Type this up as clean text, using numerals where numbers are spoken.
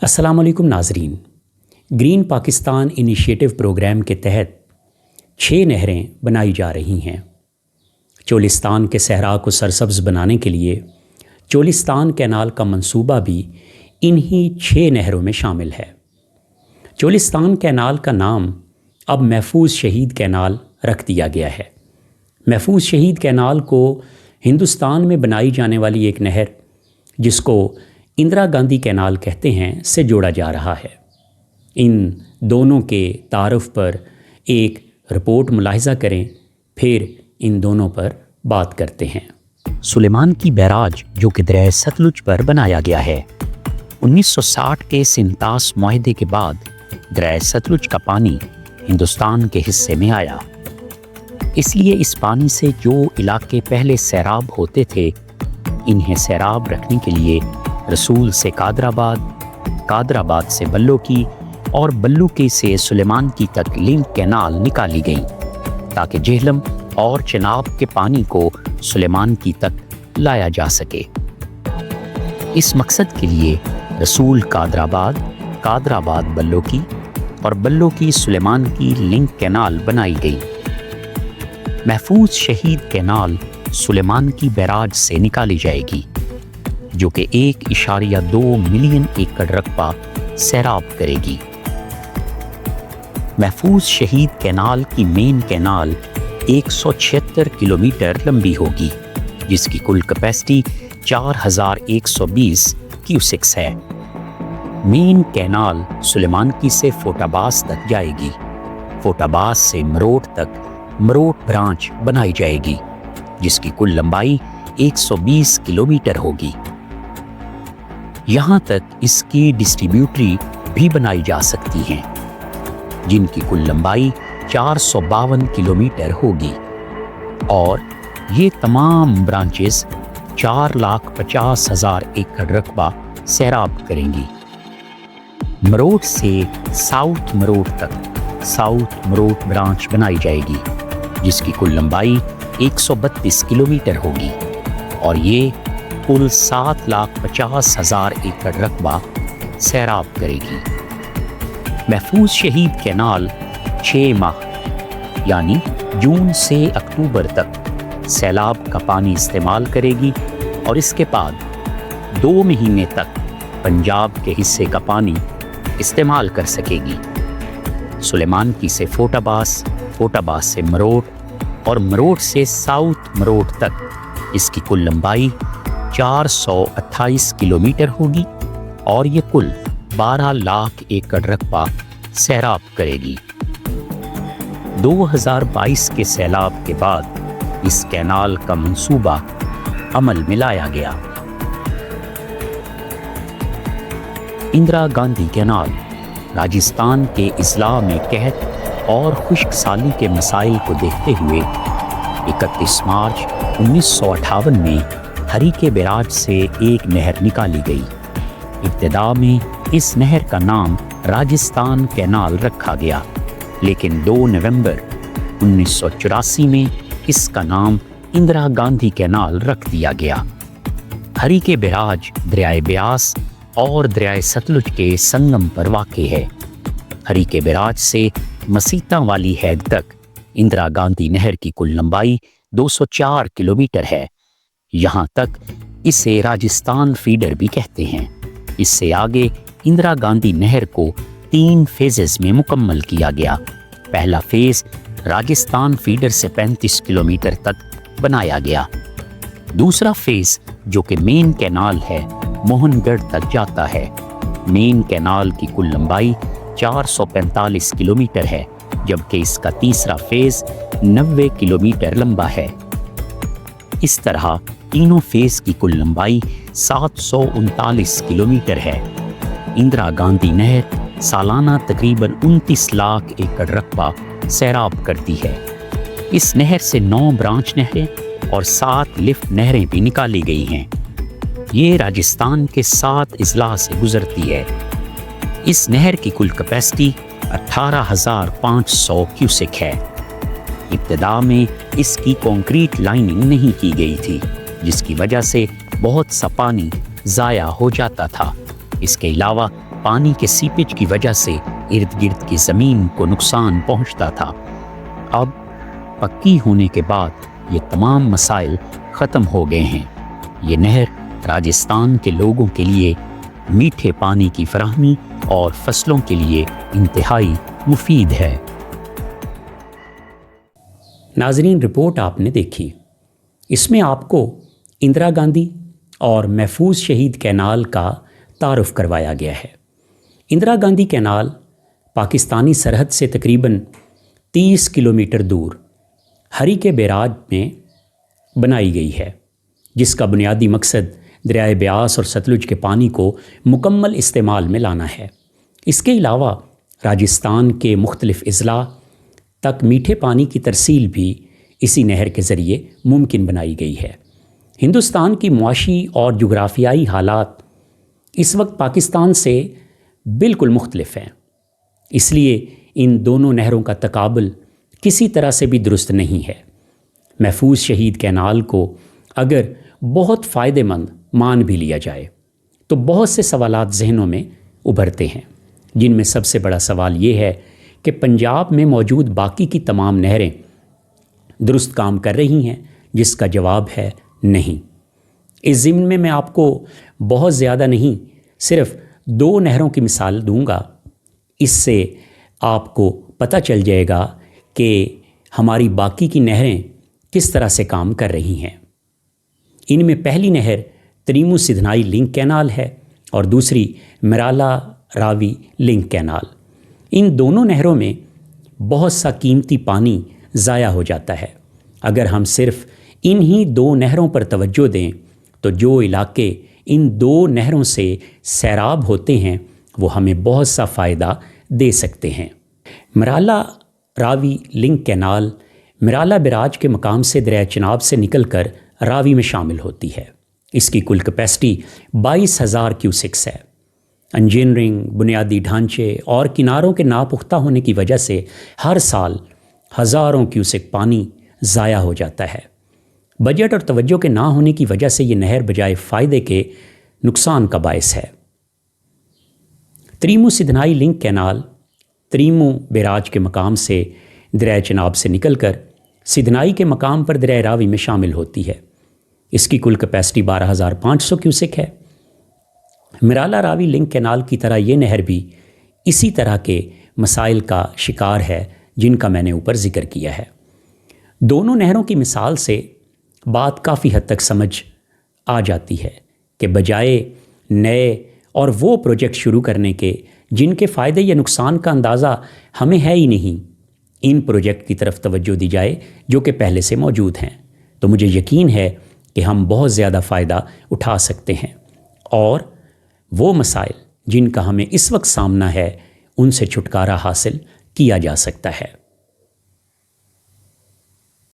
السلام علیکم ناظرین، گرین پاکستان انیشیٹو پروگرام کے تحت 6 نہریں بنائی جا رہی ہیں۔ چولستان کے صحرا کو سرسبز بنانے کے لیے چولستان کینال کا منصوبہ بھی انہی 6 نہروں میں شامل ہے۔ چولستان کینال کا نام اب محفوظ شہید کینال رکھ دیا گیا ہے۔ محفوظ شہید کینال کو ہندوستان میں بنائی جانے والی ایک نہر، جس کو اندرا گاندھی کینال کہتے ہیں، سے جوڑا جا رہا ہے۔ ان دونوں کے تعارف پر ایک رپورٹ ملاحظہ کریں، پھر ان دونوں پر بات کرتے ہیں۔ سلیمان کی بیراج، جو کہ دریائے ستلج پر بنایا گیا ہے، 1960 کے سنتاس معاہدے کے بعد دریائے ستلج کا پانی ہندوستان کے حصے میں آیا۔ اس لیے اس پانی سے جو علاقے پہلے سیراب ہوتے تھے، انہیں سیراب رکھنے کے لیے رسول سے قادر آباد سے بلو کی اور بلو کی سے سلیمان کی تک لنک کینال نکالی گئی، تاکہ جہلم اور چناب کے پانی کو سلیمان کی تک لایا جا سکے۔ اس مقصد کے لیے رسول قادر آباد بلو کی اور بلو کی سلیمان کی لنک کینال بنائی گئی۔ محفوظ شہید کینال سلیمان کی بیراج سے نکالی جائے گی، جو کہ 1.2 ملین ایکڑ رقبہ سیراب کرے گی۔ محفوظ شہید کینال کی مین کینال 176 کلومیٹر لمبی ہوگی، جس کی کل کیپیسٹی 4120 کیوسکس ہے۔ مین کینال سلیمان کی سے فوٹا باس تک جائے گی۔ فوٹا باس سے مروٹ تک مروٹ برانچ بنائی جائے گی، جس کی کل لمبائی 120 کلومیٹر ہوگی۔ یہاں تک اس کی ڈسٹریبیوٹری بھی بنائی جا سکتی ہیں، جن کی کل لمبائی 452 کلومیٹر ہوگی، اور یہ تمام برانچز 4,50,000 ایکڑ رقبہ سیراب کریں گی۔ مروٹ سے ساؤتھ مروٹ تک ساؤتھ مروٹ برانچ بنائی جائے گی، جس کی کل لمبائی 132 کلومیٹر ہوگی، اور یہ کل 7,50,000 ایکڑ رقبہ سیراب کرے گی۔ محفوظ شہید کینال 6 ماہ یعنی جون سے اکتوبر تک سیلاب کا پانی استعمال کرے گی، اور اس کے بعد 2 مہینے تک پنجاب کے حصے کا پانی استعمال کر سکے گی۔ سلیمان کی سے فوٹا باس سے مروٹ اور مروٹ سے ساؤتھ مروٹ تک اس کی کل لمبائی 428 کلومیٹر ہوگی، اور یہ کل 12 لاکھ ایکڑ رقبہ سیراب کرے گی۔ 2022 کے سیلاب کے بعد اس کینال کا منصوبہ عمل میں لایا گیا۔ اندرا گاندھی کینال راجستھان کے اضلاع میں قحط اور خشک سالی کے مسائل کو دیکھتے ہوئے 31 مارچ 1958 میں ہری کے بیراج سے ایک نہر نکالی گئی۔ ابتدا میں اس نہر کا نام راجستھان کینال رکھا گیا، لیکن 2 نومبر 1984 میں اس کا نام اندرا گاندھی کینال رکھ دیا گیا۔ ہری کے بیراج دریائے بیاس اور دریائے ستلج کے سنگم پر واقع ہے۔ ہری کے بیراج سے مسیتاں والی ہیڈ تک اندرا گاندھی نہر کی کل لمبائی 204 کلومیٹر ہے۔ یہاں تک اسے راجستھان فیڈر بھی کہتے ہیں۔ اس سے آگے اندرا گاندھی نہر کو 3 فیزز میں مکمل کیا گیا۔ پہلا فیز راجستھان فیڈر سے 35 کلومیٹر تک بنایا گیا۔ دوسرا فیز، جو کہ مین کینال ہے، موہن گڑھ تک جاتا ہے۔ مین کینال کی کل لمبائی 445 کلومیٹر ہے، جبکہ اس کا تیسرا فیز 90 کلومیٹر لمبا ہے۔ اس طرح تینوں فیز کی کل لمبائی 739 کلومیٹر ہے۔ اندرا گاندھی نہر سالانہ تقریباً 29 لاکھ ایکڑ رقبہ سیراب کرتی ہے۔ اس نہر سے 9 برانچ نہریں اور 7 لفٹ نہریں بھی نکالی گئی ہیں۔ یہ راجستھان کے 7 اضلاع سے گزرتی ہے۔ اس نہر کی کل کیپیسٹی 18,500 کیوسک ہے۔ ابتدا میں اس کی کنکریٹ لائننگ نہیں کی گئی تھی، جس کی وجہ سے بہت سا پانی ضائع ہو جاتا تھا۔ اس کے علاوہ پانی کے سیپیج کی وجہ سے ارد گرد کی زمین کو نقصان پہنچتا تھا۔ اب پکی ہونے کے بعد یہ تمام مسائل ختم ہو گئے ہیں۔ یہ نہر راجستھان کے لوگوں کے لیے میٹھے پانی کی فراہمی اور فصلوں کے لیے انتہائی مفید ہے۔ ناظرین، رپورٹ آپ نے دیکھی، اس میں آپ کو اندرا گاندھی اور محفوظ شہید کینال کا تعارف کروایا گیا ہے۔ اندرا گاندھی کینال پاکستانی سرحد سے تقریباً 30 کلومیٹر دور ہری کے بیراج میں بنائی گئی ہے، جس کا بنیادی مقصد دریائے بیاس اور ستلج کے پانی کو مکمل استعمال میں لانا ہے۔ اس کے علاوہ راجستھان کے مختلف اضلاع تک میٹھے پانی کی ترسیل بھی اسی نہر کے ذریعے ممکن بنائی گئی ہے۔ ہندوستان کی معاشی اور جغرافیائی حالات اس وقت پاکستان سے بالکل مختلف ہیں، اس لیے ان دونوں نہروں کا تقابل کسی طرح سے بھی درست نہیں ہے۔ محفوظ شہید کینال کو اگر بہت فائدہ مند مان بھی لیا جائے تو بہت سے سوالات ذہنوں میں ابھرتے ہیں، جن میں سب سے بڑا سوال یہ ہے کہ پنجاب میں موجود باقی کی تمام نہریں درست کام کر رہی ہیں، جس کا جواب ہے نہیں۔ اس ضمن میں آپ کو بہت زیادہ نہیں، صرف 2 نہروں کی مثال دوں گا۔ اس سے آپ کو پتہ چل جائے گا کہ ہماری باقی کی نہریں کس طرح سے کام کر رہی ہیں۔ ان میں پہلی نہر تریمو سدھنائی لنک کینال ہے اور دوسری مرالا راوی لنک کینال۔ ان دونوں نہروں میں بہت سا قیمتی پانی ضائع ہو جاتا ہے۔ اگر ہم صرف انہی 2 نہروں پر توجہ دیں تو جو علاقے ان 2 نہروں سے سیراب ہوتے ہیں وہ ہمیں بہت سا فائدہ دے سکتے ہیں۔ مرالا راوی لنک کینال مرالا بیراج کے مقام سے دریائے چناب سے نکل کر راوی میں شامل ہوتی ہے۔ اس کی کل کیپیسٹی 22,000 کیوسکس ہے۔ انجینئرنگ، بنیادی ڈھانچے اور کناروں کے ناپختہ ہونے کی وجہ سے ہر سال ہزاروں کیوسک پانی ضائع ہو جاتا ہے۔ بجٹ اور توجہ کے نہ ہونے کی وجہ سے یہ نہر بجائے فائدے کے نقصان کا باعث ہے۔ تریمو سدھنائی لنک کینال تریمو بیراج کے مقام سے دریائے چناب سے نکل کر سدھنائی کے مقام پر دریائے راوی میں شامل ہوتی ہے۔ اس کی کل کیپیسٹی 12,500 کیوسک ہے۔ مرالا راوی لنک کینال کی طرح یہ نہر بھی اسی طرح کے مسائل کا شکار ہے جن کا میں نے اوپر ذکر کیا ہے۔ دونوں نہروں کی مثال سے بات کافی حد تک سمجھ آ جاتی ہے کہ بجائے نئے اور وہ پروجیکٹ شروع کرنے کے جن کے فائدے یا نقصان کا اندازہ ہمیں ہے ہی نہیں، ان پروجیکٹ کی طرف توجہ دی جائے جو کہ پہلے سے موجود ہیں، تو مجھے یقین ہے کہ ہم بہت زیادہ فائدہ اٹھا سکتے ہیں اور وہ مسائل جن کا ہمیں اس وقت سامنا ہے ان سے چھٹکارا حاصل کیا جا سکتا ہے۔